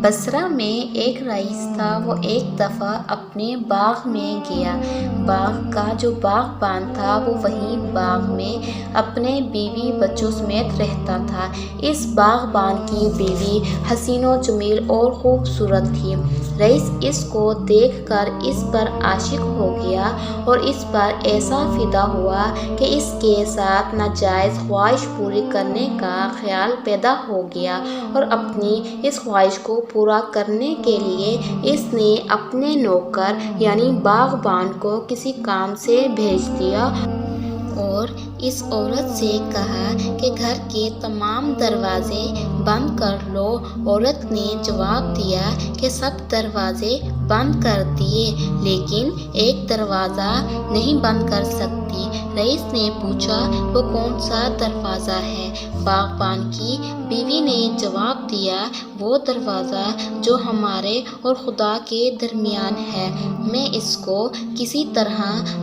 بصرہ میں ایک رئیس تھا۔ وہ ایک دفعہ اپنے باغ میں گیا۔ باغ کا جو باغبان تھا وہ وہیں باغ میں اپنے بیوی بچوں سمیت رہتا تھا۔ اس باغبان کی بیوی حسین و جمیل اور خوبصورت تھی۔ رئیس اس کو دیکھ کر اس پر عاشق ہو گیا اور اس پر ایسا فدا ہوا کہ اس کے ساتھ ناجائز خواہش پوری کرنے کا خیال پیدا ہو گیا، اور اپنی اس خواہش کو پورا کرنے کے لیے اس نے اپنے نوکر یعنی باغبان کو کسی کام سے بھیج دیا اور اس عورت سے کہا کہ گھر کے تمام دروازے بند کر لو۔ عورت نے جواب دیا کہ سب دروازے بند کر دیے، لیکن ایک دروازہ نہیں بند کر سکتی۔ رئیس نے پوچھا، وہ کون سا دروازہ ہے؟ باغبان کی بیوی نے جواب دیا، وہ دروازہ جو ہمارے اور خدا کے درمیان ہے، میں اس کو کسی طرح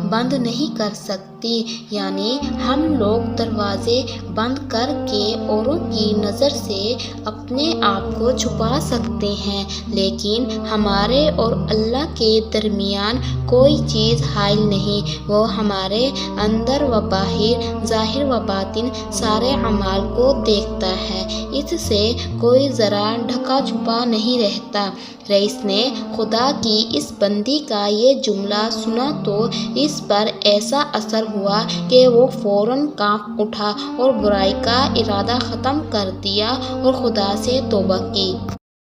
بند نہیں کر سکتی۔ یعنی ہم لوگ دروازے بند کر کے اوروں کی نظر سے اپنے آپ کو چھپا سکتے ہیں، لیکن ہمارے اور اللہ کے درمیان کوئی چیز حائل نہیں۔ وہ ہمارے اندر و باہر، ظاہر و باطن سارے اعمال کو دیکھتا ہے، اس سے کوئی ذرا ڈھکا چھپا نہیں رہتا۔ رئیس نے خدا کی اس بندی کا یہ جملہ سنا تو اس پر ایسا اثر ہوا کہ وہ فوراً کانپ اٹھا اور برائی کا ارادہ ختم کر دیا اور خدا سے توبہ کی۔